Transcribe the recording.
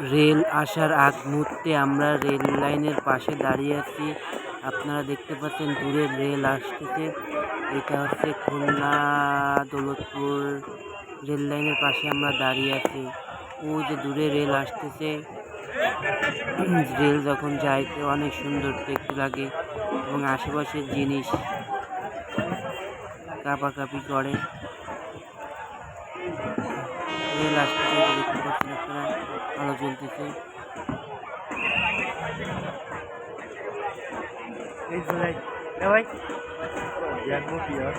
Rail আসার আগ মুহূর্তে আমরা রেল লাইনের পাশে দাঁড়িয়ে আছি। আপনারা দেখতে পাচ্ছেন দূরে রেল আসতেছে। এটা হচ্ছে খুলনা দৌলতপুর রেল লাইনের পাশে আমরা দাঁড়িয়ে আছি। ওই যে দূরে রেল আসতেছে। রেল যখন যাইতে অনেক সুন্দর দেখতে লাগে এবং আশেপাশের জিনিস কাঁপাকাঁপি করে। রেল আসতেছে, দেখতে পাচ্ছেন আপনারা, আলো জ্বলতেছে। ভাই দেখবো কি আর